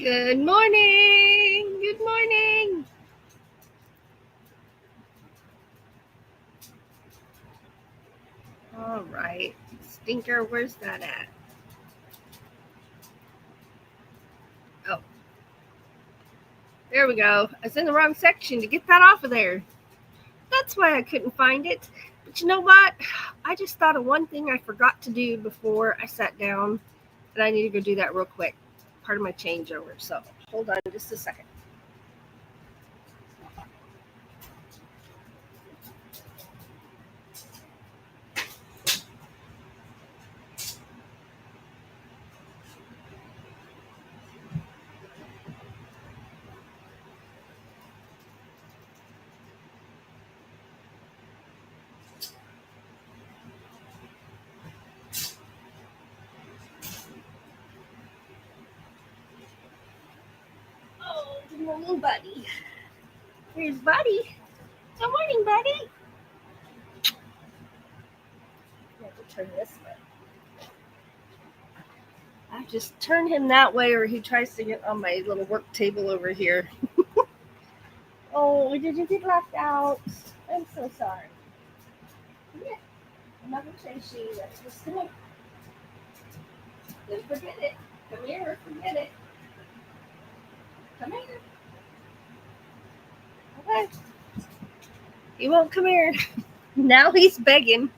Good morning. Good morning. All right. Stinker, where's that at? Oh, there we go. I was in the wrong section to get that off of there. That's why I couldn't find it. But you know what? I just thought of one thing I forgot to do before I sat down, and I need to go do that real quick. Part of my changeover. So hold on just a second. Oh, good morning, buddy. Here's Buddy. Good morning, Buddy. I have to turn this way. I just turn him that way, or he tries to get on my little work table over here. Oh, did you get left out? I'm so sorry. Yeah, I'm not gonna chase you. That's just come on. Then forget it. Come here, forget it. Come here. Okay. He won't come here. Now he's begging.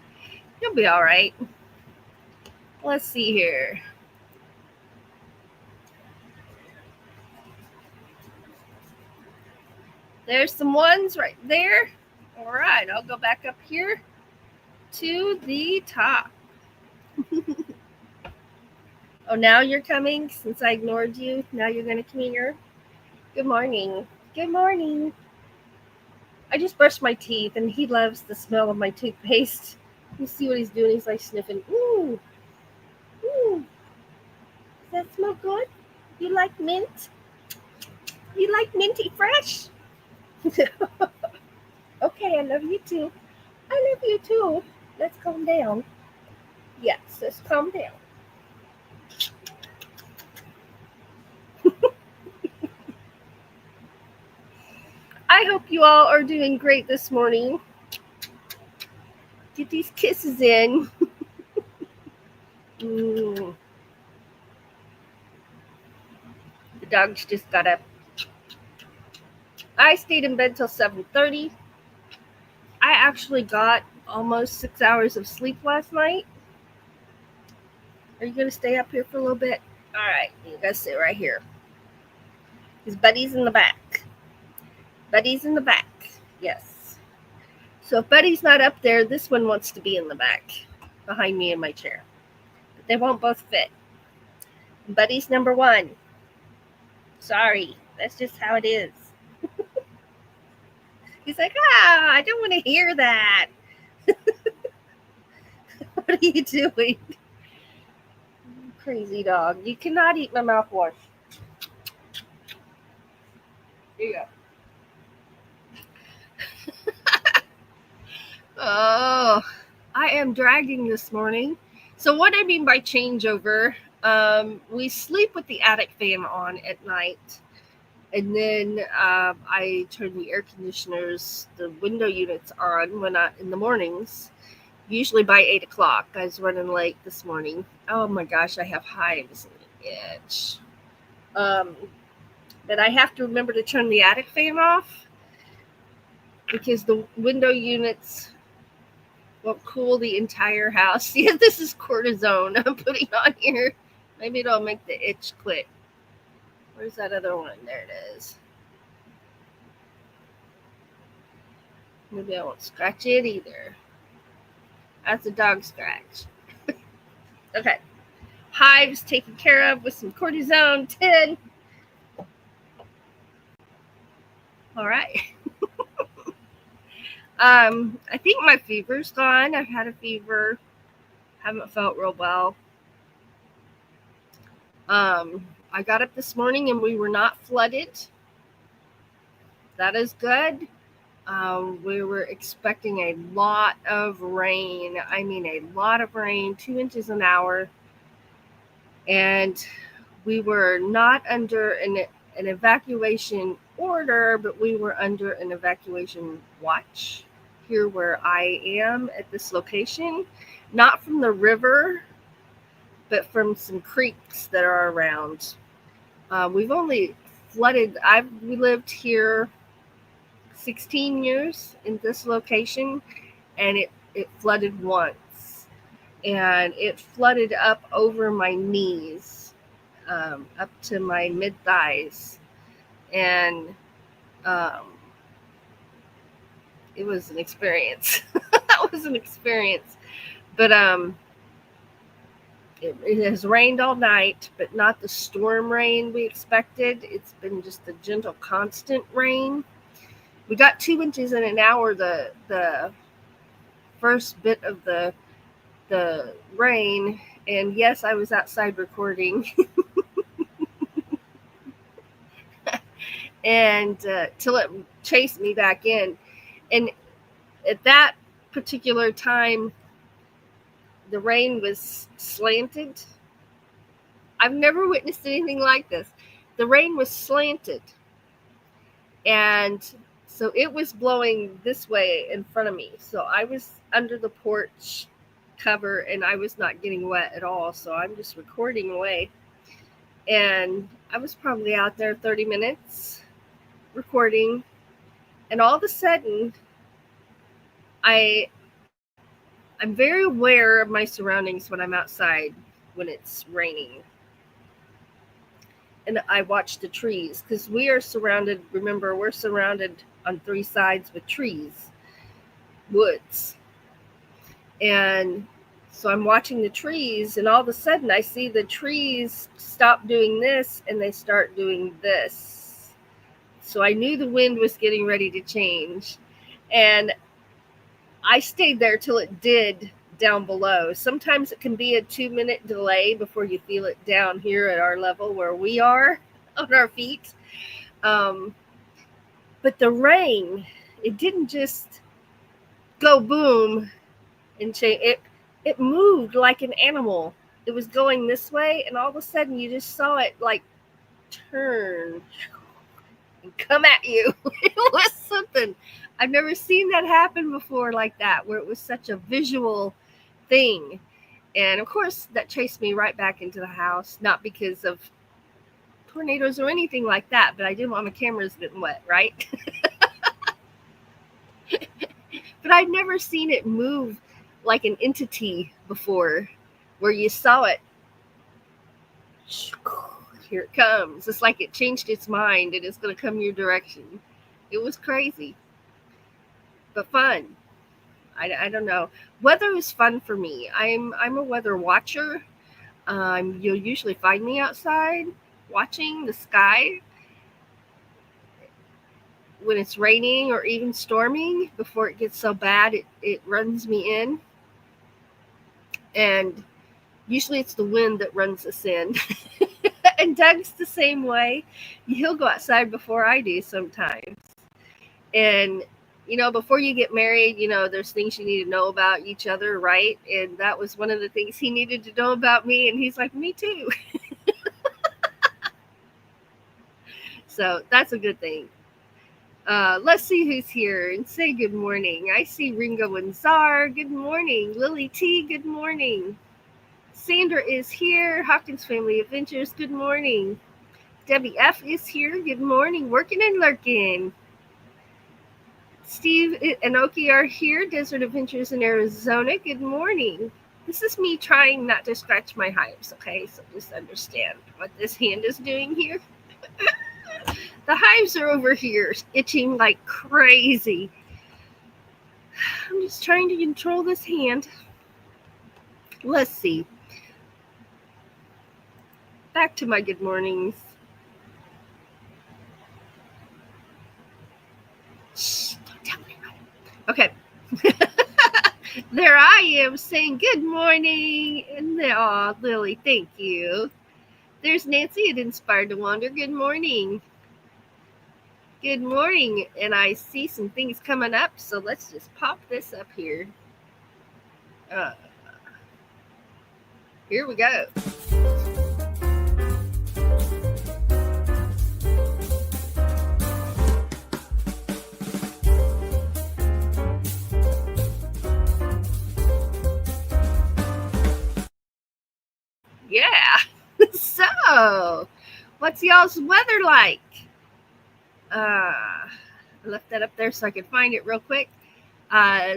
He'll be all right. Let's see here. There's some ones right there. All right, I'll go back up here to the top. Oh, now you're coming since I ignored you. Now you're going to come here. Good morning. Good morning. I just brushed my teeth, and he loves the smell of my toothpaste. You see what he's doing? He's like sniffing. Ooh. Ooh. Does that smell good? You like mint? You like minty fresh? Okay, I love you too. I love you too. Let's calm down. Yes, let's calm down. I hope you all are doing great this morning. Get these kisses in. The dogs just got up. I stayed in bed till 7:30. I actually got almost 6 hours of sleep last night. Are you going to stay up here for a little bit? All right, you guys sit right here. His Buddy's in the back. Buddy's in the back. Yes. So if Buddy's not up there, this one wants to be in the back behind me in my chair. But they won't both fit. Buddy's number one. Sorry, that's just how it is. He's like, I don't want to hear that. What are you doing? Crazy dog. You cannot eat my mouthwash. Here you go. Oh, I am dragging this morning. So what I mean by changeover, we sleep with the attic fan on at night. And then I turn the air conditioners, the window units on when in the mornings, usually by 8 o'clock. I was running late this morning. Oh my gosh, I have hives and an itch. But I have to remember to turn the attic fan off because the window units won't cool the entire house. Yeah, this is cortisone I'm putting on here. Maybe it'll make the itch quit. Where's that other one? There it is. Maybe I won't scratch it either. That's a dog scratch. Okay. Hives taken care of with some cortisone 10. All right. I think my fever's gone. I've had a fever. Haven't felt real well. I got up this morning and we were not flooded. That is good. We were expecting a lot of rain. I mean, a lot of rain, 2 inches an hour. And We were not under an evacuation order, but we were under an evacuation watch here where I am at this location, not from the river, but from some creeks that are around. We've only flooded, we lived here 16 years in this location, and it flooded once. And it flooded up over my knees, up to my mid thighs. And it was an experience. That was an experience. But it has rained all night, but not the storm rain we expected. It's been just the gentle, constant rain. We got 2 inches in an hour the first bit of the rain, and yes, I was outside recording. And till it chased me back in. And at that particular time, the rain was slanted. I've never witnessed anything like this. The rain was slanted. And so it was blowing this way in front of me. So I was under the porch cover and I was not getting wet at all. So I'm just recording away. And I was probably out there 30 minutes recording. And all of a sudden, I'm very aware of my surroundings when I'm outside when it's raining. And I watch the trees because we are surrounded, remember, we're surrounded on 3 sides with trees, woods. And so I'm watching the trees, and all of a sudden I see the trees stop doing this and they start doing this. So I knew the wind was getting ready to change. And I stayed there till it did down below. Sometimes it can be a 2-minute delay before you feel it down here at our level where we are on our feet. But the rain, it didn't just go boom and change. It moved like an animal. It was going this way, and all of a sudden you just saw it like turn and come at you. It was something. I've never seen that happen before like that, where it was such a visual thing. And of course, that chased me right back into the house, not because of tornadoes or anything like that, but I didn't want my cameras getting wet, right? But I'd never seen it move like an entity before, where you saw it. Here it comes. It's like it changed its mind and it's going to come your direction. It was crazy, but fun. I don't know. Weather is fun for me. I'm a weather watcher. You'll usually find me outside watching the sky when it's raining or even storming. Before it gets so bad, it runs me in. And usually it's the wind that runs us in. And Doug's the same way. He'll go outside before I do sometimes. And before you get married, there's things you need to know about each other, right? And that was one of the things he needed to know about me. And he's like, me too. So that's a good thing. Let's see who's here and say good morning. I see Ringo and Czar. Good morning. Lily T, good morning. Sandra is here. Hawkins Family Adventures, good morning. Debbie F is here. Good morning. Working and lurking. Steve and Oki are here. Desert Adventures in Arizona. Good morning. This is me trying not to scratch my hives, okay? So just understand what this hand is doing here. The hives are over here itching like crazy. I'm just trying to control this hand. Let's see. Back to my good mornings. Shh, don't tell anybody. Okay. There I am saying good morning. And Lily, thank you. There's Nancy at Inspired to Wander. Good morning. Good morning. And I see some things coming up, so let's just pop this up here. Here we go. So, what's y'all's weather like? I left that up there so I could find it real quick.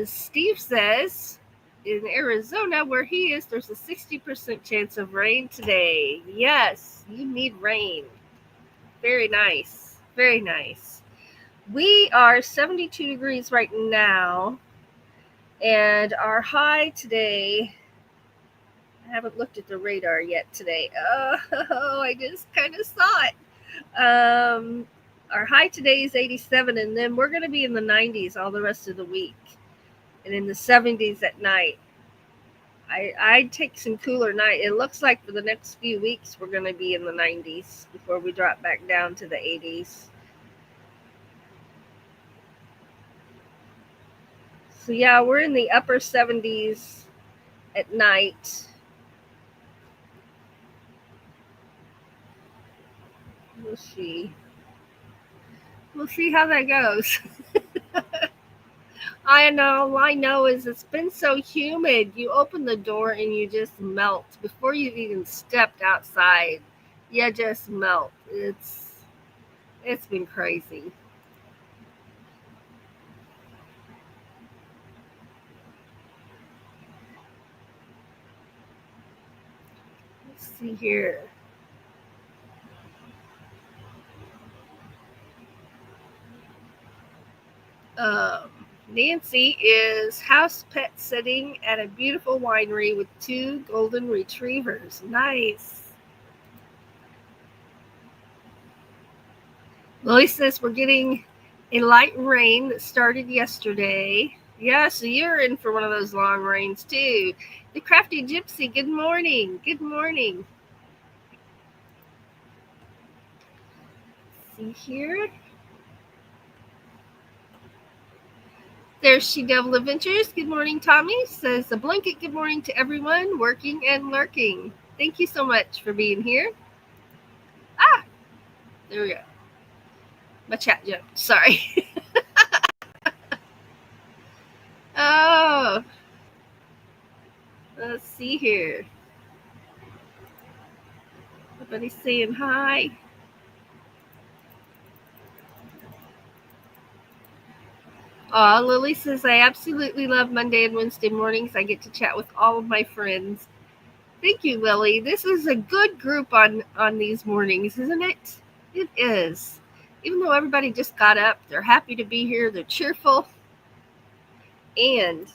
Steve says in Arizona, where he is, there's a 60% chance of rain today. Yes, you need rain. Very nice. Very nice. We are 72 degrees right now, and our high today, I haven't looked at the radar yet today. Oh, I just kind of saw it. Our high today is 87, and then we're going to be in the 90s all the rest of the week, and in the 70s at night. I'd take some cooler night. It looks like for the next few weeks we're going to be in the 90s before we drop back down to the 80s. So yeah, we're in the upper 70s at night. We'll see. We'll see how that goes. I know is it's been so humid. You open the door and you just melt. Before you've even stepped outside, you just melt. It's been crazy. Let's see here. Nancy is house pet sitting at a beautiful winery with 2 golden retrievers. Nice. Lily says we're getting a light rain that started yesterday. Yeah, so you're in for one of those long rains too. The Crafty Gypsy, good morning. Good morning. Let's see here. There's She Devil Adventures. Good morning, Tommy. Says a blanket good morning to everyone working and lurking. Thank you so much for being here. There we go. My chat jumped. Sorry. Oh. Let's see here. Everybody's saying hi. Lily says, I absolutely love Monday and Wednesday mornings. I get to chat with all of my friends. Thank you, Lily. This is a good group on these mornings, isn't it? It is. Even though everybody just got up, they're happy to be here. They're cheerful and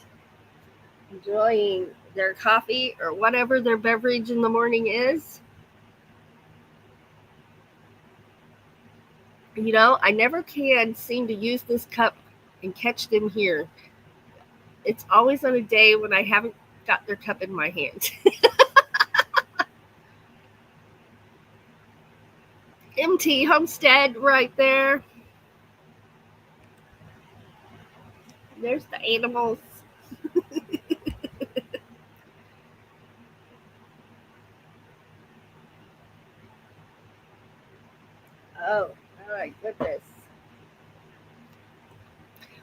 enjoying their coffee or whatever their beverage in the morning is. You know, I never can seem to use this cup and catch them here. It's always on a day when I haven't got their cup in my hand. MT Homestead right there. There's the animals. Oh, my goodness.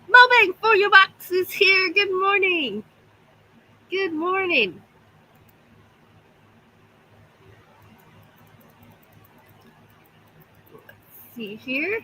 Moving for your boxes here. Good morning. Good morning. Let's see here.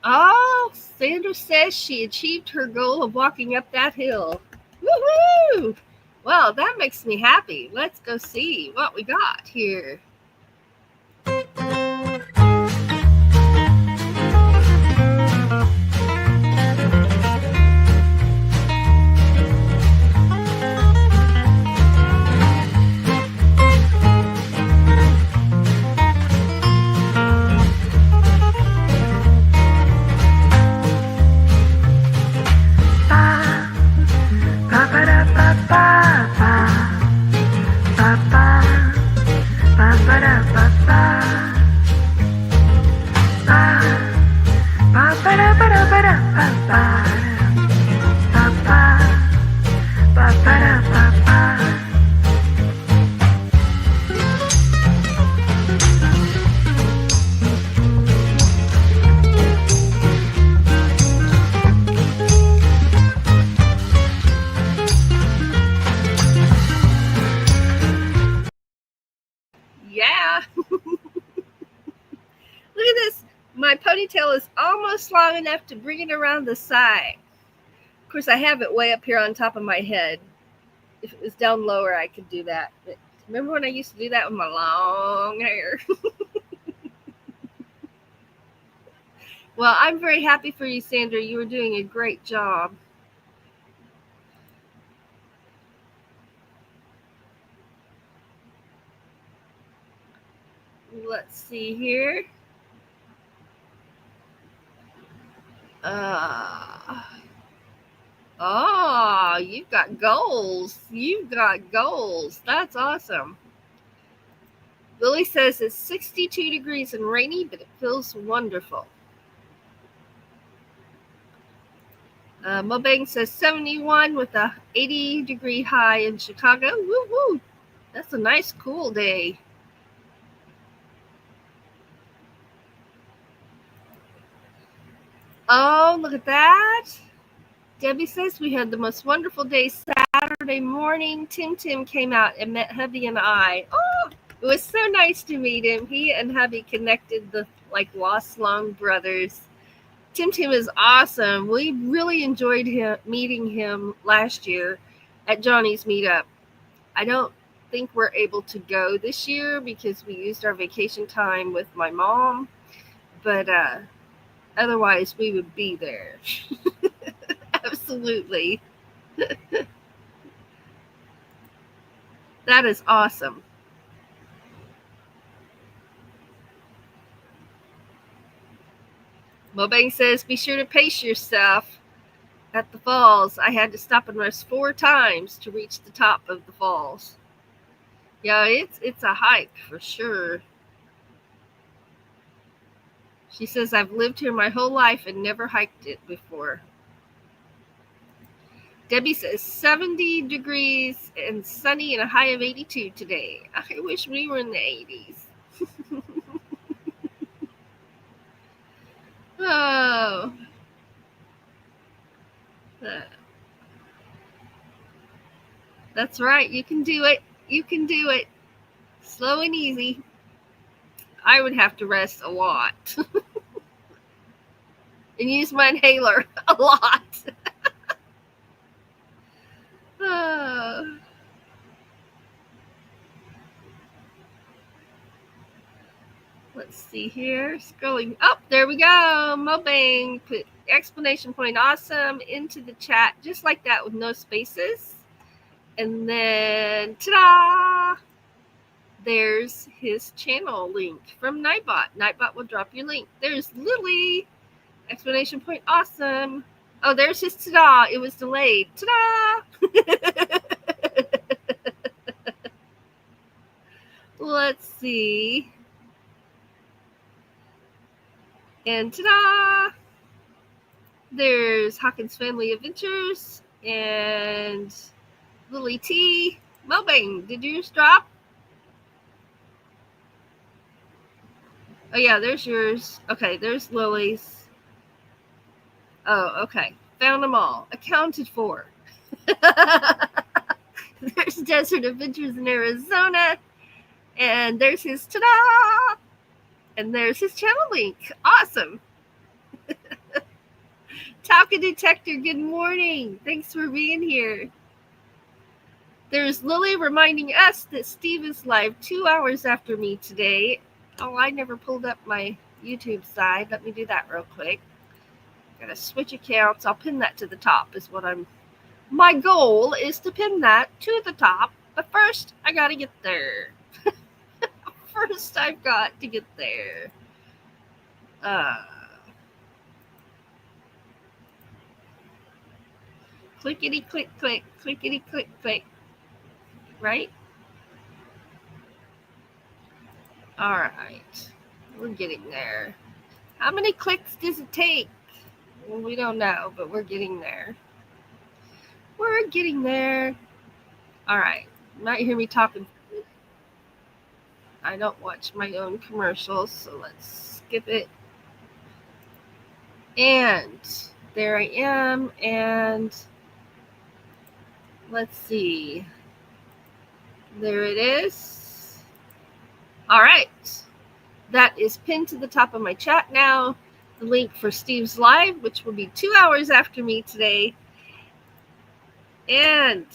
Oh, Sandra says she achieved her goal of walking up that hill. Woohoo! Well, that makes me happy. Let's go see what we got here. ponytail is almost long enough to bring it around the side. Of course, I have it way up here on top of my head. If it was down lower, I could do that. But remember when I used to do that with my long hair? Well, I'm very happy for you, Sandra. You were doing a great job. Let's see here. Oh, you've got goals. You've got goals. That's awesome. Lily says it's 62 degrees and rainy, but it feels wonderful. Mobang says 71 with a 80-degree high in Chicago. Woo woo. That's a nice, cool day. Oh, look at that. Debbie says we had the most wonderful day Saturday morning. Tim came out and met hubby and I. Oh, it was so nice to meet him. He and hubby connected the lost long brothers. Tim is awesome. We really enjoyed meeting him last year at Johnny's meetup. I don't think we're able to go this year because we used our vacation time with my mom, but otherwise we would be there. Absolutely. That is awesome. Mobang says, be sure to pace yourself at the falls. I had to stop and rest 4 times to reach the top of the falls. Yeah, it's a hike for sure. She says, I've lived here my whole life and never hiked it before. Debbie says 70 degrees and sunny and a high of 82 today. I wish we were in the 80s. Oh. That's right. You can do it. You can do it. Slow and easy. I would have to rest a lot. And use my inhaler a lot. Let's see here. Scrolling up. There we go. Mobang put exclamation point awesome into the chat just like that with no spaces. And then ta-da! There's his channel link from Nightbot. Nightbot will drop your link. There's Lily. Exclamation point awesome. Oh, there's his ta-da. It was delayed. Ta-da! Let's see. And ta-da! There's Hawkins Family Adventures and Lily T. Mobang, did yours drop? Oh, yeah, there's yours. Okay, there's Lily's. Oh, okay. Found them all. Accounted for. There's Desert Adventures in Arizona. And there's his ta-da! And there's his channel link. Awesome. Talca Detector, good morning. Thanks for being here. There's Lily reminding us that Steve is live 2 hours after me today. Oh, I never pulled up my YouTube side. Let me do that real quick. Gotta switch accounts. I'll pin that to the top is what my goal is to pin that to the top. But first, I gotta get there. First, I've got to get there. Clickety click click, clickety click click. Right? All right. We're getting there. How many clicks does it take? Well, we don't know, but we're getting there. We're getting there. All right. You might hear me talking. I don't watch my own commercials, so let's skip it. And there I am. And let's see. There it is. All right. That is pinned to the top of my chat now. the link for Steve's live, which will be 2 hours after me today. And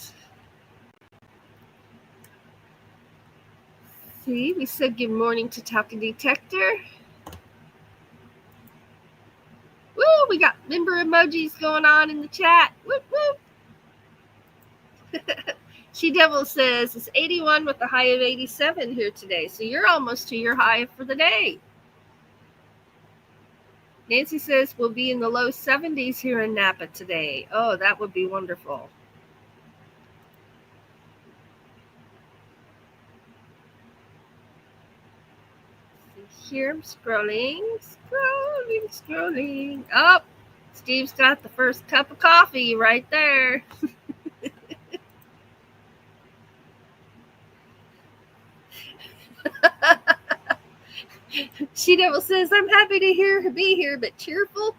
see, we said good morning to Talking Detector. Woo, we got member emojis going on in the chat. Whoop, whoop. She Devil says it's 81 with a high of 87 here today. So you're almost to your high for the day. Nancy says we'll be in the low 70s here in Napa today. Oh, that would be wonderful. Here I'm scrolling. Oh, Steve's got the first cup of coffee right there. She Devil says, I'm happy to be here, but cheerful.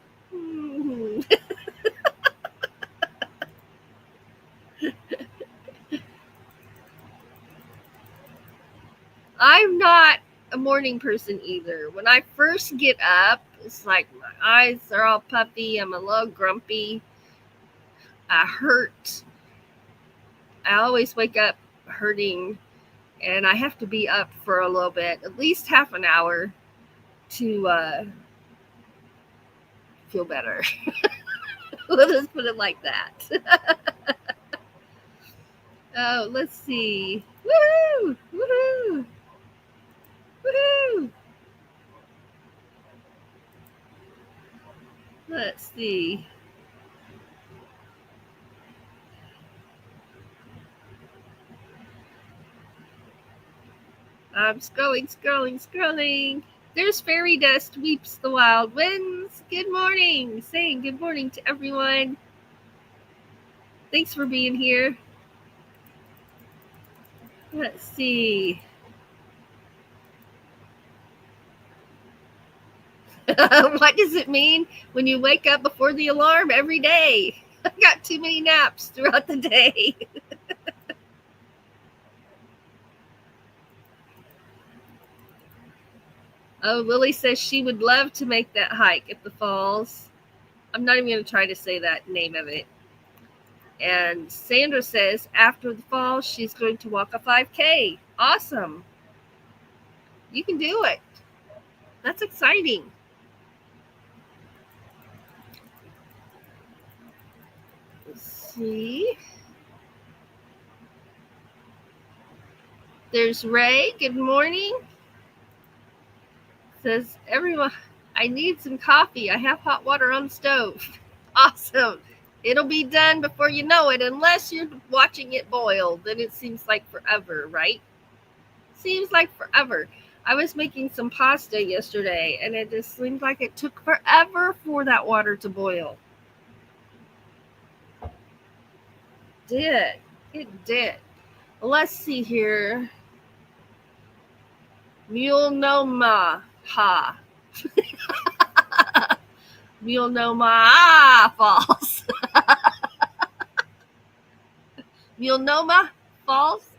I'm not a morning person either. When I first get up, it's like my eyes are all puffy. I'm a little grumpy. I hurt. I always wake up hurting, and I have to be up for a little bit, at least half an hour, to feel better. Let's put it like that. Oh, let's see. Woohoo! Woohoo! Woohoo! Let's see. I'm scrolling. There's fairy dust weeps the wild winds. Good morning. Saying good morning to everyone. Thanks for being here. Let's see. What does it mean when you wake up before the alarm every day? I've got too many naps throughout the day. Oh, Lily says she would love to make that hike at the falls. I'm not even going to try to say that name of it. And Sandra says after the falls, she's going to walk a 5K. Awesome. You can do it. That's exciting. Let's see. There's Ray. Good morning. Says, everyone, I need some coffee. I have hot water on the stove. Awesome. It'll be done before you know it, unless you're watching it boil. Then it seems like forever, right? Seems like forever. I was making some pasta yesterday, and it just seemed like it took forever for that water to boil. It did. Let's see here. Multnomah. Ha. Multnomah Falls. Multnomah Falls.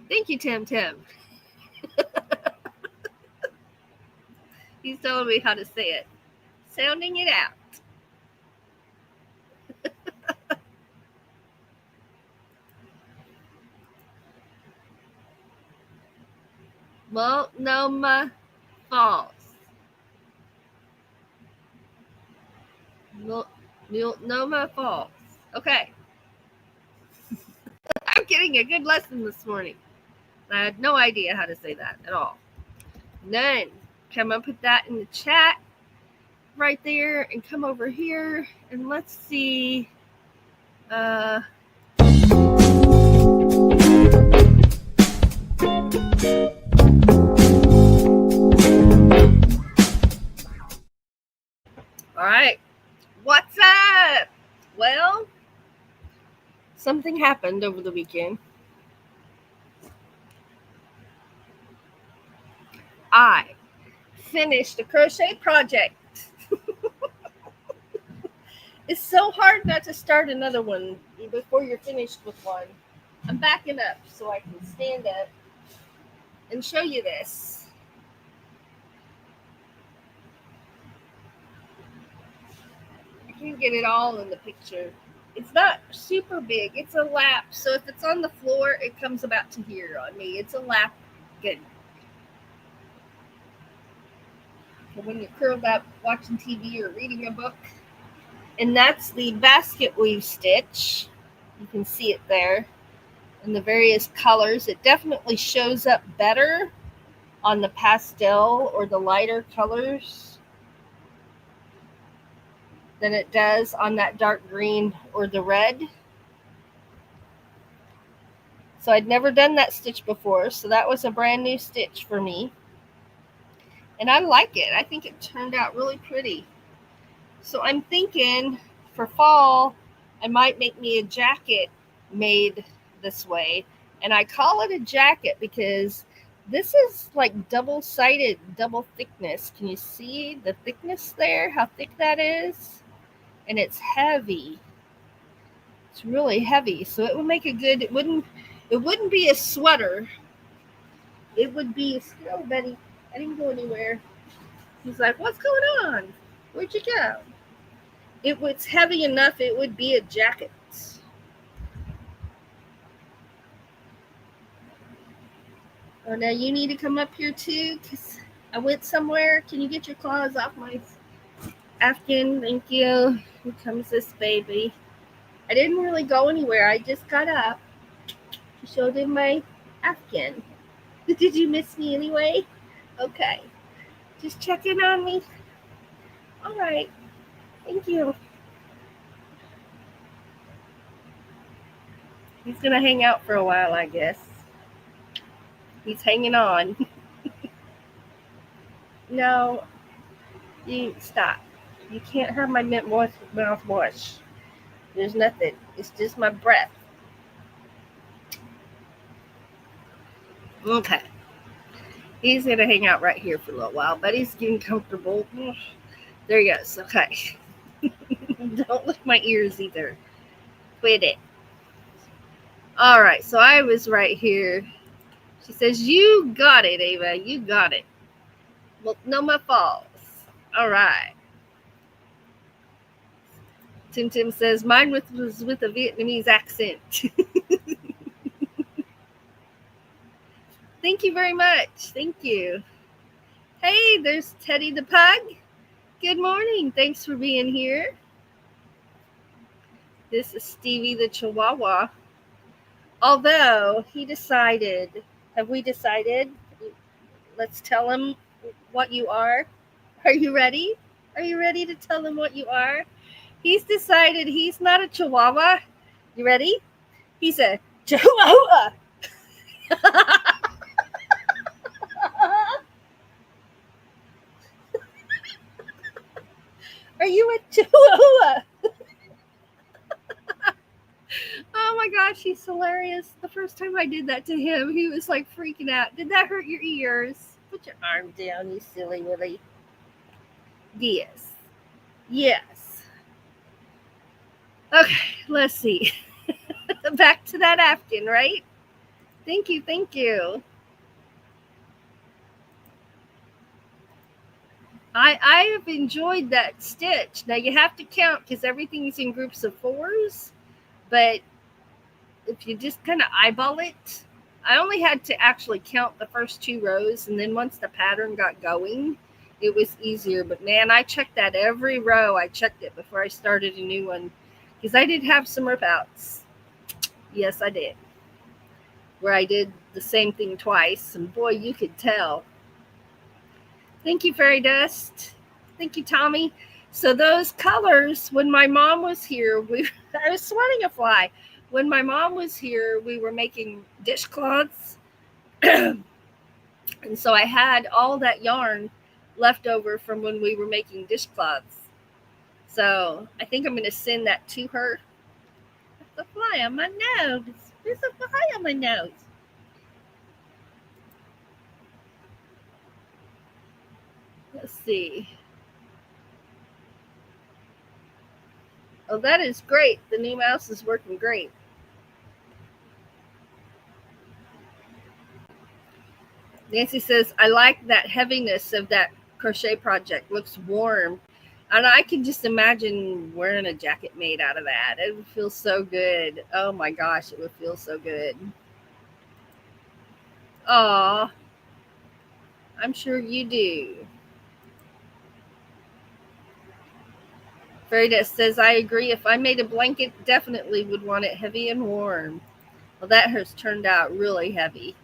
Thank you, Tim. He's telling me how to say it. Sounding it out. Multnomah Falls. Multnomah Falls. Okay. I'm getting a good lesson this morning. I had no idea how to say that at all. None. Come and put that in the chat right there and come over here and let's see. All right. What's up? Well, something happened over the weekend. I finished a crochet project. It's so hard not to start another one before you're finished with one. I'm backing up so I can stand up and show you this. can't get it all in the picture. It's not super big. It's a lap. So if it's on the floor, it comes about to here on me. It's a lap. Good. When you're curled up watching TV or reading a book. And that's the basket weave stitch. You can see it there in the various colors. It definitely shows up better on the pastel or the lighter colors than it does on that dark green or the red. So I'd never done that stitch before, so that was a brand new stitch for me. And I like it. I think it turned out really pretty. So I'm thinking for fall, I might make me a jacket made this way. And I call it a jacket because this is like double-sided, double thickness. Can you see the thickness there? How thick that is? And it's heavy. It's really heavy. So it would make a good, it wouldn't be a sweater. It would be, oh, Betty, I didn't go anywhere. He's like, what's going on? Where'd you go? It was heavy enough, it would be a jacket. Oh, now you need to come up here too, because I went somewhere. Can you get your claws off my Afghan? Thank you. Here comes this baby. I didn't really go anywhere. I just got up. Showed him my Afghan. Did you miss me anyway? Okay. Just check in on me. All right. Thank you. He's going to hang out for a while, I guess. He's hanging on. No, you stop. You can't have my mouthwash. There's nothing. It's just my breath. Okay. He's going to hang out right here for a little while, but he's getting comfortable. There he goes. Okay. Don't lick my ears either. Quit it. All right. So I was right here. She says, you got it, Ava. You got it. Well, no, my faults. All right. Tim says, mine was with a Vietnamese accent. Thank you very much. Thank you. Hey, there's Teddy the pug. Good morning. Thanks for being here. This is Stevie the Chihuahua. Although he decided, have we decided? Let's tell him what you are. Are you ready? Are you ready to tell him what you are? He's decided he's not a Chihuahua. You ready? He's a Chihuahua. Are you a Chihuahua? Oh my gosh, he's hilarious. The first time I did that to him, he was like freaking out. Did that hurt your ears? Put your arm down, you silly Willie. Yes. Yes. Okay, let's see. Back to that Afghan, right? Thank you, thank you. I have enjoyed that stitch. Now you have to count because everything's in groups of 4s, but if you just kind of eyeball it, I only had to actually count the first 2 rows, and then once the pattern got going, it was easier. But man, I checked that every row. I checked it before I started a new one because I did have some rip outs. Yes, I did. Where I did the same thing twice, and boy, you could tell. Thank you, Fairy Dust. Thank you, Tommy. So those colors, when my mom was here, I was sweating a fly. When my mom was here, we were making dishcloths. And so I had all that yarn left over from when we were making dishcloths. So I think I'm going to send that to her. There's a fly on my nose. There's a fly on my nose. Let's see. Oh, that is great. The new mouse is working great. Nancy says, I like that heaviness of that crochet project. Looks warm. And I can just imagine wearing a jacket made out of that. It would feel so good. Oh my gosh, it would feel so good. Aw, I'm sure you do. Farida says, I agree. If I made a blanket, definitely would want it heavy and warm. Well, that has turned out really heavy.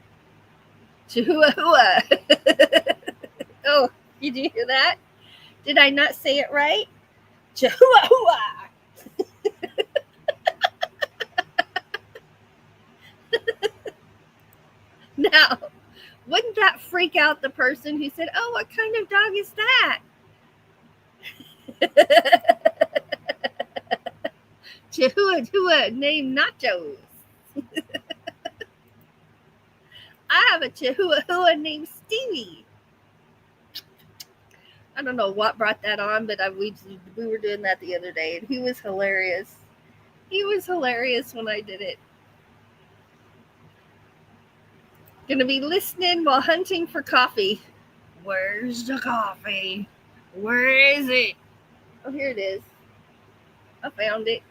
Chihuahua. Oh, did you hear that? Did I not say it right? Chihuahua. Now, wouldn't that freak out the person who said, oh, what kind of dog is that? Chihuahua named Nachos. I have a Chihuahua named Stevie. I don't know what brought that on, but we were doing that the other day, and he was hilarious. He was hilarious when I did it. Gonna be listening while hunting for coffee. Where's the coffee? Where is it? Oh, here it is. I found it.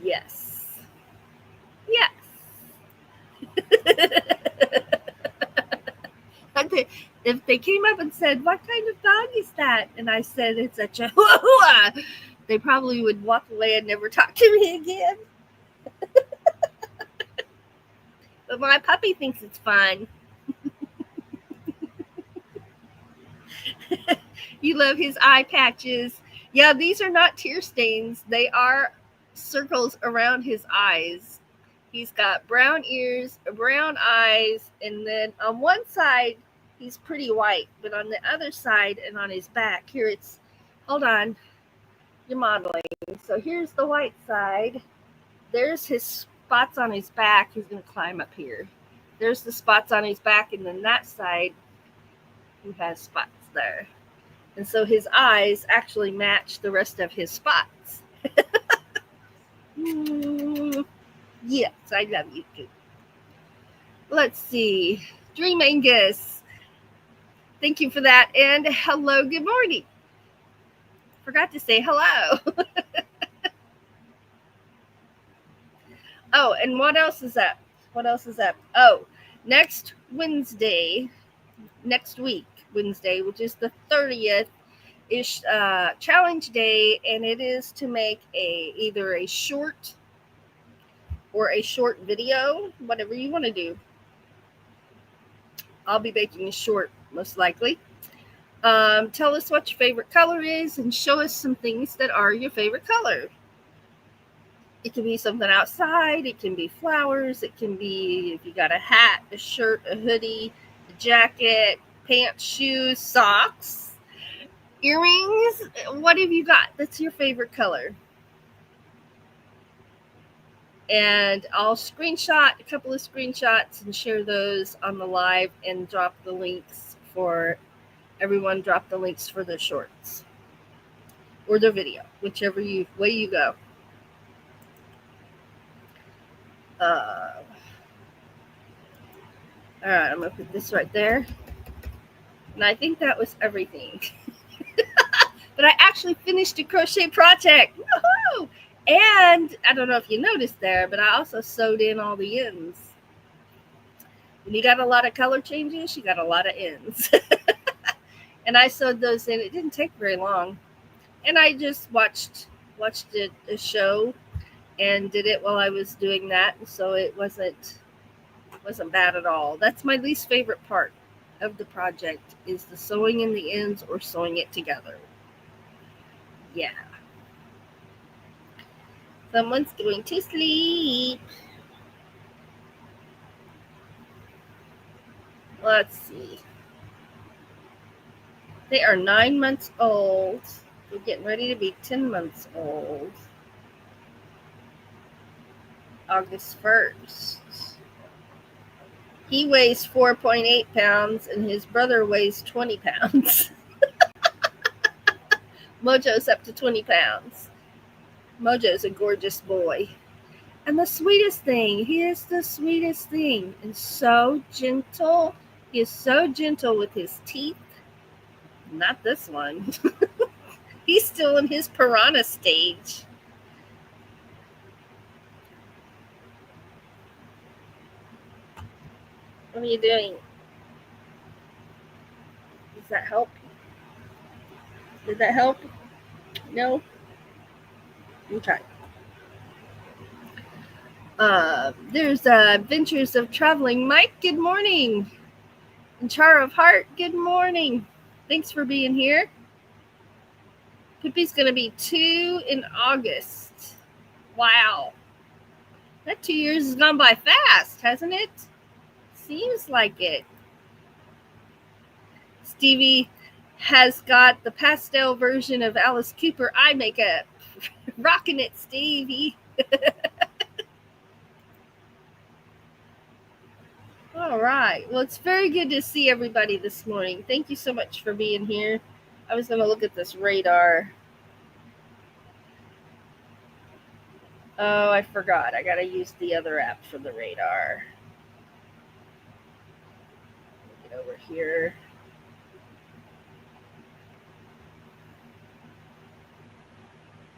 Yes. Yes. If they came up and said, what kind of dog is that? And I said, it's a Chihuahua, they probably would walk away and never talk to me again. But my puppy thinks it's fun. You love his eye patches. Yeah, these are not tear stains. They are circles around his eyes. He's got brown ears, brown eyes, and then on one side, he's pretty white. But on the other side and on his back, here it's, hold on, you're modeling. So here's the white side. There's his spots on his back. He's going to climb up here. There's the spots on his back, and then that side, he has spots there. And so his eyes actually match the rest of his spots. Yes, I love you too. Let's see. Dream Angus. Thank you for that. And hello, good morning. Forgot to say hello. Oh, and what else is up? What else is up? Oh, next week, Wednesday, which is the 30th, is challenge day, and it is to make either a short or a short video, whatever you want to do. I'll be making a short, most likely. Tell us what your favorite color is and show us some things that are your favorite color. It can be something outside. It can be flowers. It can be if you got a hat, a shirt, a hoodie, a jacket, pants, shoes, socks, earrings. What have you got that's your favorite color? And I'll screenshot a couple of screenshots and share those on the live and drop the links for everyone. Drop the links for the shorts or the video, whichever way you go. All right, I'm going to put this right there. And I think that was everything. But I actually finished a crochet project. Woohoo! And I don't know if you noticed there, but I also sewed in all the ends. When you got a lot of color changes, you got a lot of ends. And I sewed those in. It didn't take very long. And I just watched a show and did it while I was doing that. So it wasn't bad at all. That's my least favorite part of the project is the sewing in the ends or sewing it together. Yeah. Someone's going to sleep. Let's see. They are 9 months old. We're getting ready to be 10 months old. August 1st. He weighs 4.8 pounds and his brother weighs 20 pounds. Mojo's up to 20 pounds. Mojo's a gorgeous boy. And the sweetest thing, he is the sweetest thing, and so gentle. He is so gentle with his teeth. Not this one. He's still in his piranha stage. What are you doing? Does that help? Did that help? No? Okay. There's Adventures of Traveling Mike. Good morning. And Char of Heart. Good morning. Thanks for being here. Pippi's going to be 2 in August. Wow. That 2 years has gone by fast, hasn't it? Seems like it. Stevie has got the pastel version of Alice Cooper eye makeup. Rocking it, Stevie. All right. Well, it's very good to see everybody this morning. Thank you so much for being here. I was going to look at this radar. Oh, I forgot. I got to use the other app for the radar. Get over here.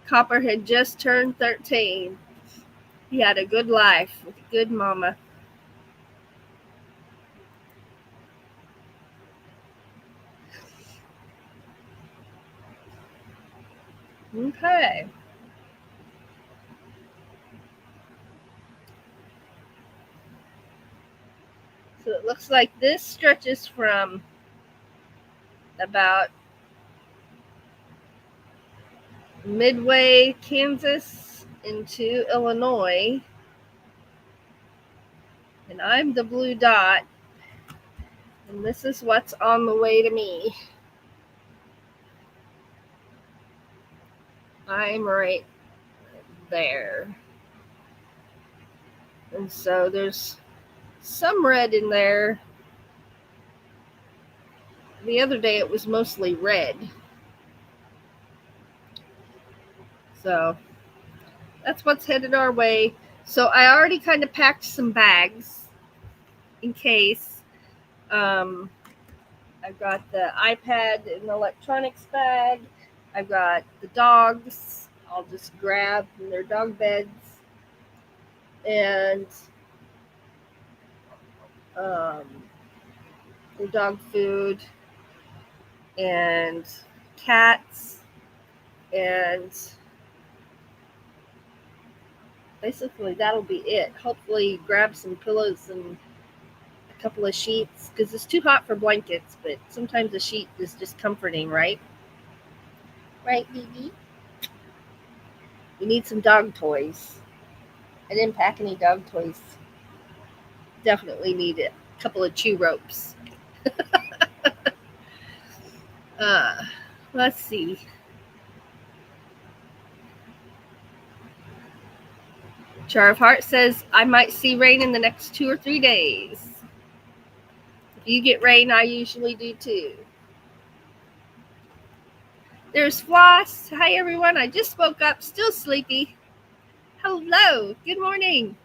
Copper had just turned 13. He had a good life with a good mama. Okay. So it looks like this stretches from about Midway, Kansas into Illinois. And I'm the blue dot. And this is what's on the way to me. I'm right there. And so there's some red in there. The other day it was mostly red. So that's what's headed our way. So I already kind of packed some bags in case. I've got the iPad and the electronics bag. I've got the dogs. I'll just grab from their dog beds. And their dog food. And cats. And basically that'll be it. Hopefully grab some pillows and a couple of sheets because it's too hot for blankets, but sometimes a sheet is just comforting, right? Right, BB? We need some dog toys. I didn't pack any dog toys. Definitely need a couple of chew ropes. Let's see. Char of Heart says, I might see rain in the next 2 or 3 days. If you get rain, I usually do too. There's Floss. Hi, everyone. I just woke up, still sleepy. Hello. Good morning.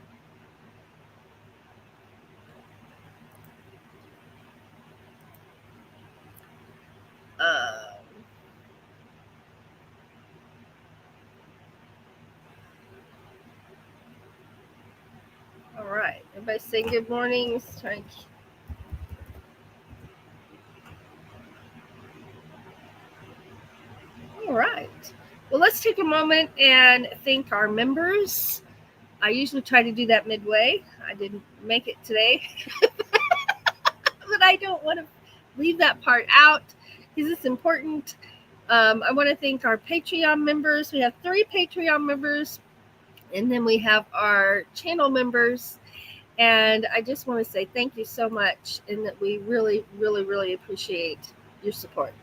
All right. Everybody saying good morning. All right. Well, let's take a moment and thank our members. I usually try to do that midway. I didn't make it today. But I don't want to leave that part out because it's important. I want to thank our Patreon members. We have 3 Patreon members. And then we have our channel members. And I just want to say thank you so much. And that we really, really, really appreciate your support.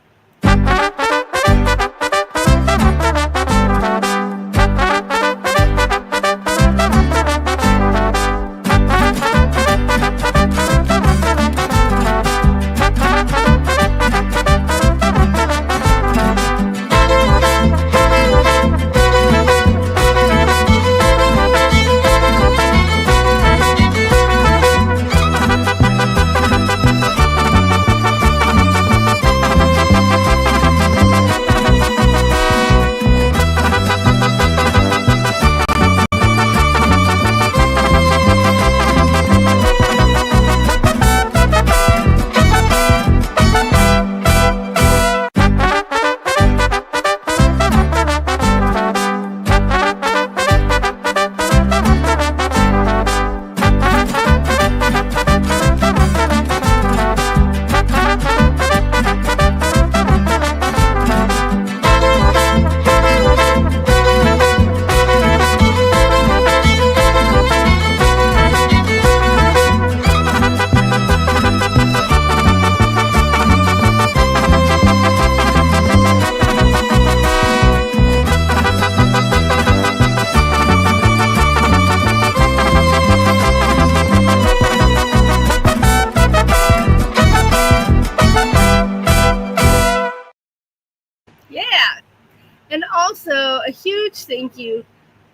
Yeah. And also a huge thank you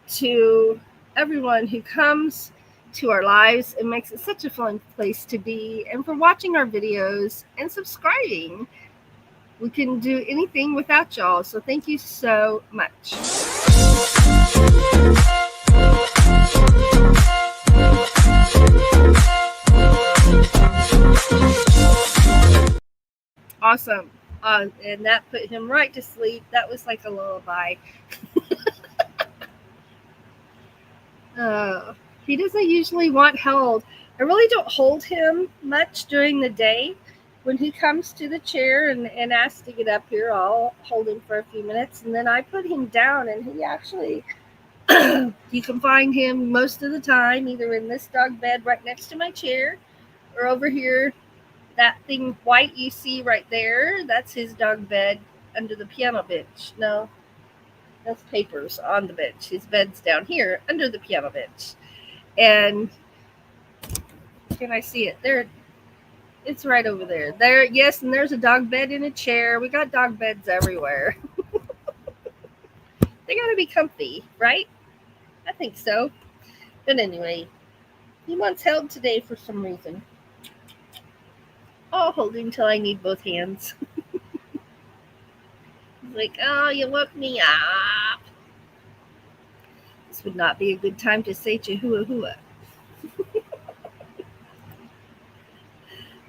to everyone who comes to our lives and makes it such a fun place to be, and for watching our videos and subscribing. We couldn't do anything without y'all, so thank you so much. Awesome. And that put him right to sleep. That was like a lullaby. Uh, he doesn't usually want held. I really don't hold him much during the day. When he comes to the chair and asks to get up here, I'll hold him for a few minutes, and then I put him down, and he actually, you can find him most of the time either in this dog bed right next to my chair or over here. That thing white you see right there, that's his dog bed under the piano bench. No, that's papers on the bench. His bed's down here under the piano bench. And can I see it? There, it's right over there. There, yes, and there's a dog bed in a chair. We got dog beds everywhere. They gotta be comfy, right? I think so. But anyway, he wants held today for some reason. I'll hold him till I need both hands. He's like, oh, you woke me up. This would not be a good time to say Chihuahua hua.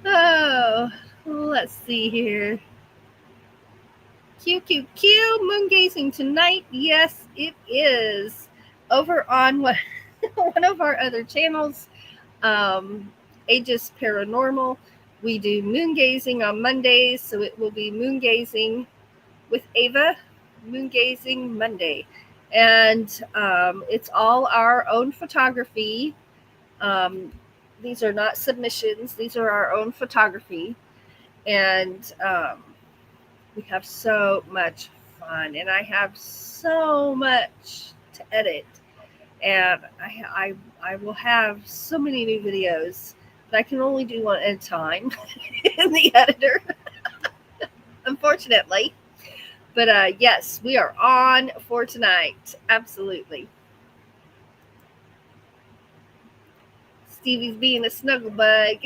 Oh, let's see here. QQQ, moon gazing tonight. Yes, it is. Over on one of our other channels, Aegis Paranormal, we do moon gazing on Mondays, so it will be moon gazing with Ava, moon gazing Monday. And it's all our own photography. These are not submissions, these are our own photography. And we have so much fun, and I have so much to edit, and I will have so many new videos, but I can only do one at a time in the editor, unfortunately. But yes, we are on for tonight. Absolutely. Stevie's being a snuggle bug.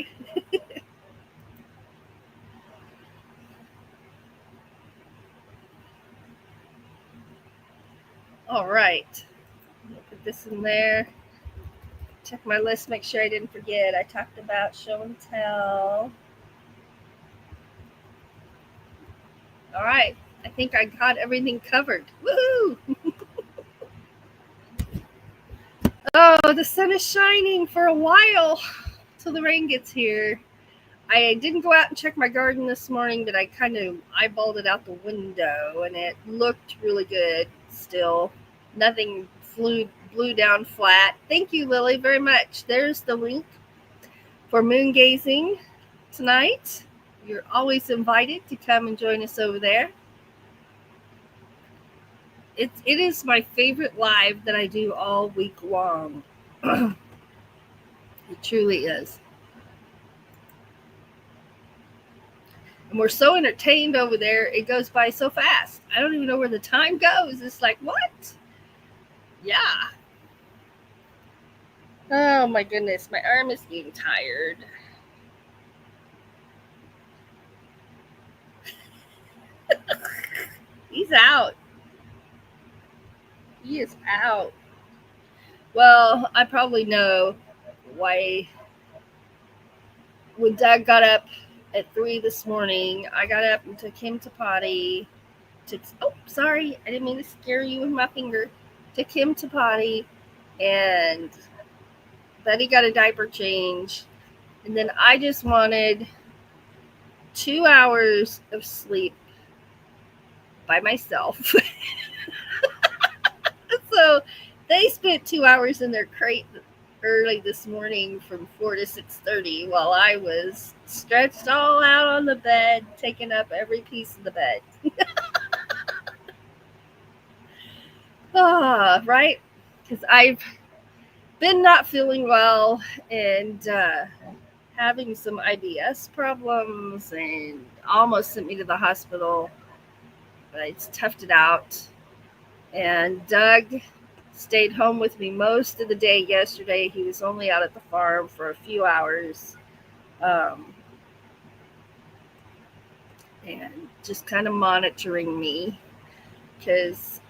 All right. Put this in there. Check my list, make sure I didn't forget. I talked about show and tell. All right. I think I got everything covered. Woohoo! Oh, the sun is shining for a while till the rain gets here. I didn't go out and check my garden this morning, but I kind of eyeballed it out the window, and it looked really good still. Nothing blew down flat. Thank you, Lily, very much. There's the link for moon gazing tonight. You're always invited to come and join us over there. It is my favorite live that I do all week long. It truly is. And we're so entertained over there, it goes by so fast. I don't even know where the time goes. It's like, what? Yeah. Oh my goodness, my arm is getting tired. He's out. He is out. Well, I probably know why. When Doug got up at 3 this morning, I got up and took him to potty. Oh, sorry, I didn't mean to scare you with my finger. Took him to potty, and then he got a diaper change. And then I just wanted 2 hours of sleep by myself. So they spent 2 hours in their crate early this morning from 4 to 6:30 while I was stretched all out on the bed, taking up every piece of the bed. Right? Because I've been not feeling well and having some IBS problems, and almost sent me to the hospital. but I toughed it out. And Doug stayed home with me most of the day yesterday. He was only out at the farm for a few hours. And just kind of monitoring me, because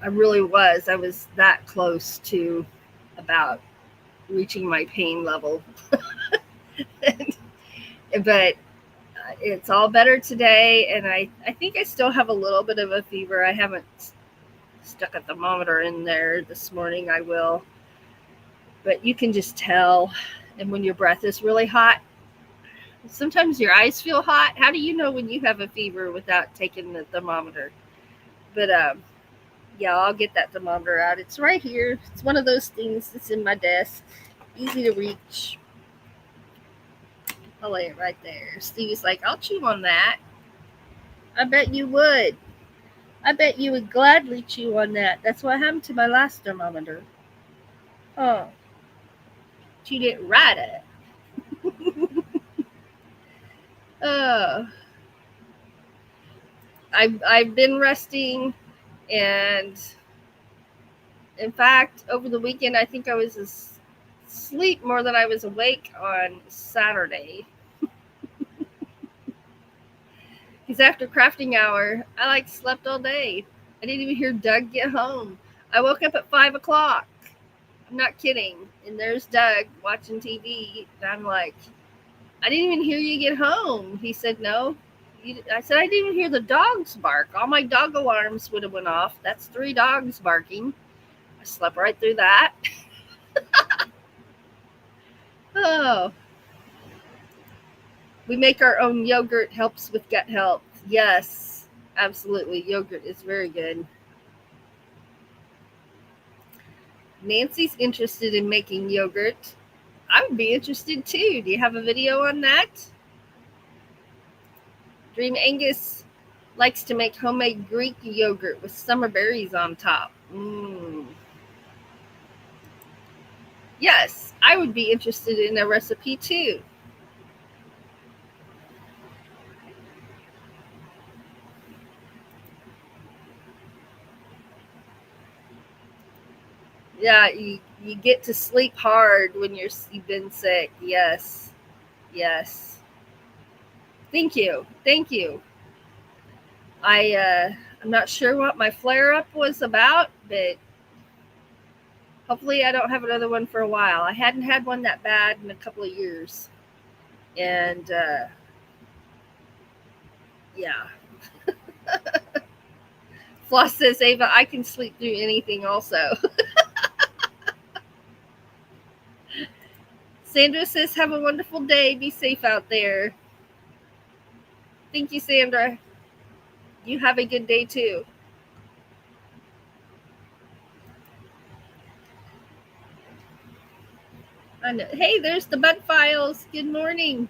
I was that close to about reaching my pain level. But it's all better today, and I think I still have a little bit of a fever. I haven't stuck a thermometer in there this morning. I will, but you can just tell. And when your breath is really hot, sometimes your eyes feel hot. How do you know when you have a fever without taking the thermometer? But yeah, I'll get that thermometer out. It's right here. It's one of those things that's in my desk, easy to reach. I'll lay it right there. Stevie's like, I'll chew on that. I bet you would. I bet you would gladly chew on that. That's what happened to my last thermometer. Oh, chewed it right at. Oh, I've been resting, and in fact, over the weekend, I think I was asleep more than I was awake on Saturday. Because after crafting hour, I slept all day. I didn't even hear Doug get home. I woke up at 5 o'clock. I'm not kidding. And there's Doug watching TV. And I'm like, I didn't even hear you get home. He said, no. I said, I didn't even hear the dogs bark. All my dog alarms would have went off. That's 3 dogs barking. I slept right through that. Oh. We make our own yogurt, helps with gut health. Yes, absolutely. Yogurt is very good. Nancy's interested in making yogurt. I would be interested too. Do you have a video on that? Dream Angus likes to make homemade Greek yogurt with summer berries on top. Yes, I would be interested in a recipe too. Yeah, you get to sleep hard when you've been sick. Yes. Yes. Thank you. I'm not sure what my flare up was about, but hopefully I don't have another one for a while. I hadn't had one that bad in a couple of years. And yeah. Floss says, Ava, I can sleep through anything also. Sandra says, have a wonderful day. Be safe out there. Thank you, Sandra. You have a good day too. I know. Hey, there's the Bud Files. Good morning.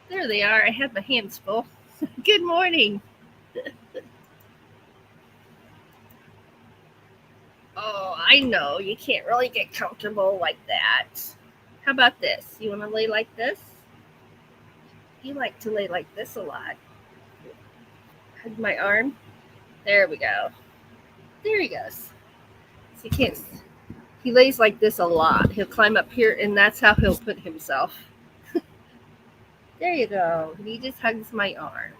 There they are. I had my hands full. Good morning. Oh, I know. You can't really get comfortable like that. How about this? You want to lay like this? You like to lay like this a lot. Hug my arm. There we go. There he goes. So you can't. He lays like this a lot. He'll climb up here, and that's how he'll put himself. There you go. He just hugs my arm.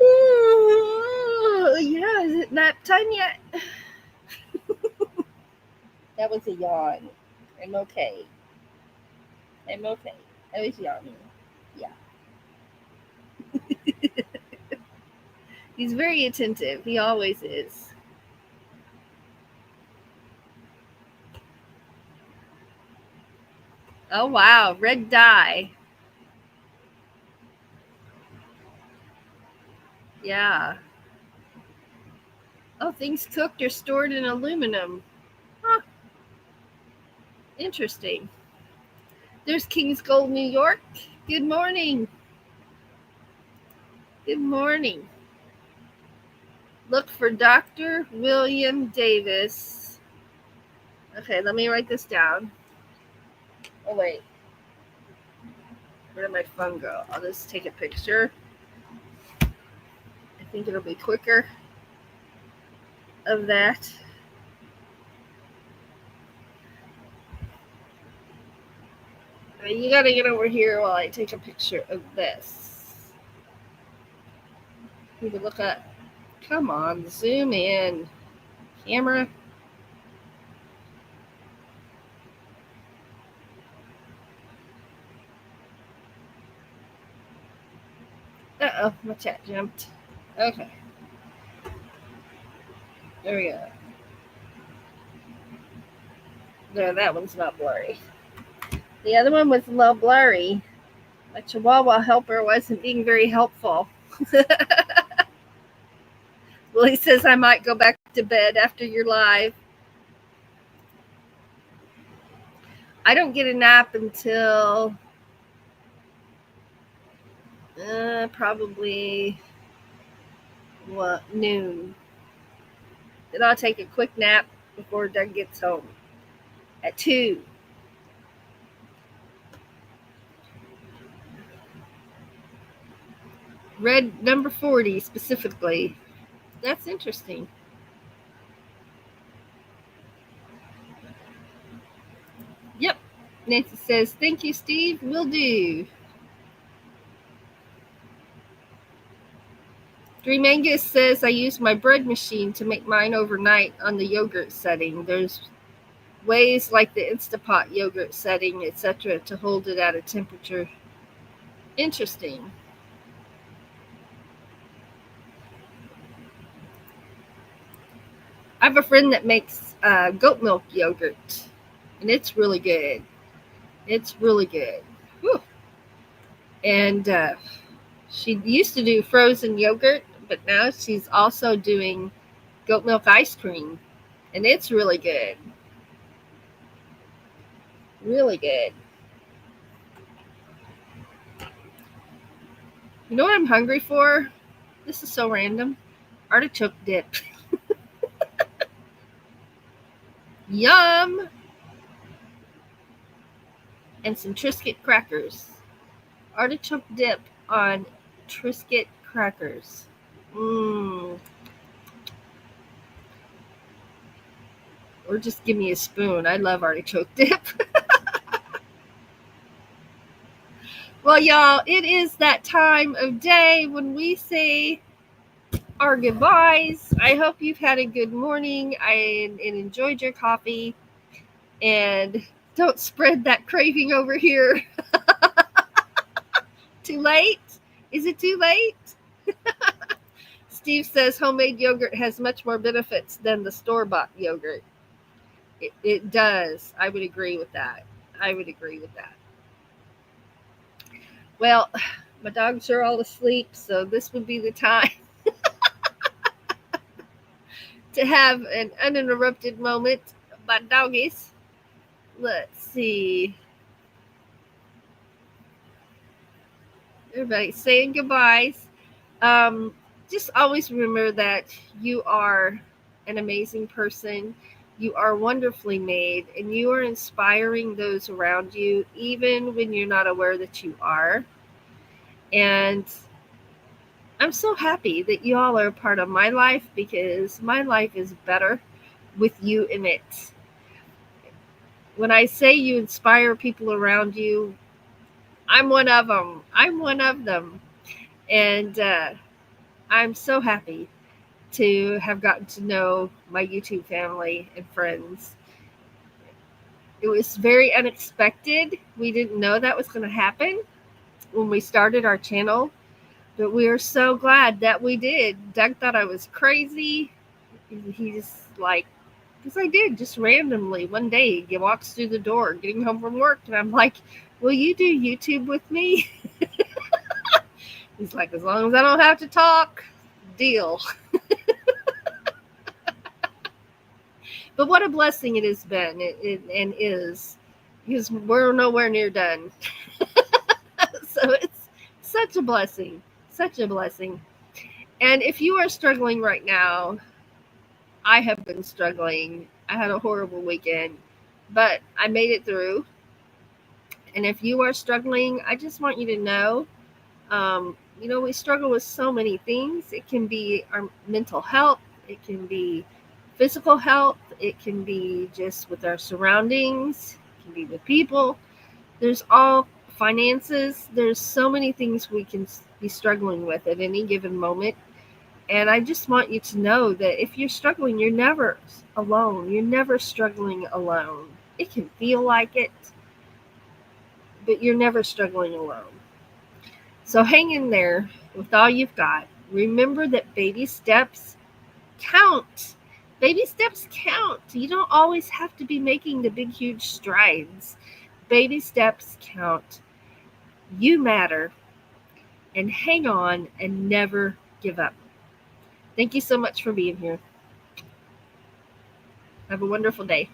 Ooh, yeah, is it nap time yet? That was a yawn. I'm okay. I was yawning. Yeah. He's very attentive. He always is. Oh, wow. Red dye. Yeah. Oh, things cooked are stored in aluminum. Huh. Interesting. There's King's Gold, New York. Good morning. Good morning. Look for Dr. William Davis. Okay, let me write this down. Oh, wait. Where did my phone go? I'll just take a picture. I think it'll be quicker of that. You gotta get over here while I take a picture of this. You can look at. Come on, zoom in. Camera. Uh-oh, my chat jumped. Okay. There we go. There, that one's not blurry. The other one was a little blurry. My Chihuahua helper wasn't being very helpful. Well, he says I might go back to bed after you're live. I don't get a nap until probably noon. Then I'll take a quick nap before Doug gets home at 2. Red number 40 specifically. That's interesting. Yep. Nancy says, thank you, Steve. Will do. Dream Angus says, I use my bread machine to make mine overnight on the yogurt setting. There's ways like the Instapot yogurt setting, etc., to hold it at a temperature. Interesting. I have a friend that makes goat milk yogurt, and it's really good. It's really good. Whew. And she used to do frozen yogurt, but now she's also doing goat milk ice cream, and it's really good. Really good. You know what I'm hungry for? This is so random. Artichoke dip. Yum! And some Triscuit crackers. Artichoke dip on Triscuit crackers. Mmm. Or just give me a spoon. I love artichoke dip. Well, y'all, it is that time of day when we say our goodbyes. I hope you've had a good morning and enjoyed your coffee. And don't spread that craving over here. Too late? Is it too late? Steve says homemade yogurt has much more benefits than the store-bought yogurt. It does. I would agree with that. Well, my dogs are all asleep, so this would be the time to have an uninterrupted moment by doggies. Let's see. Everybody saying goodbyes. Just always remember that you are an amazing person. You are wonderfully made, and you are inspiring those around you, even when you're not aware that you are. And I'm so happy that you all are a part of my life, because my life is better with you in it. When I say you inspire people around you, I'm one of them. And I'm so happy to have gotten to know my YouTube family and friends. It was very unexpected. We didn't know that was going to happen when we started our channel, but we are so glad that we did. Doug thought I was crazy. He's like, because I did just randomly one day. He walks through the door getting home from work, and I'm like, will you do YouTube with me? He's like, as long as I don't have to talk, deal. But what a blessing it has been and is. because we're nowhere near done. So it's such a blessing, such a blessing. And if you are struggling right now, I have been struggling. I had a horrible weekend, but I made it through. And if you are struggling, I just want you to know, we struggle with so many things. It can be our mental health, it can be physical health, it can be just with our surroundings, it can be with people. There's all finances. There's so many things we can be struggling with at any given moment. And I just want you to know that if you're struggling, you're never alone. You're never struggling alone. It can feel like it, but you're never struggling alone. So hang in there with all you've got. Remember that baby steps count. Baby steps count. You don't always have to be making the big, huge strides. Baby steps count. You matter. And hang on and never give up. Thank you so much for being here. Have a wonderful day.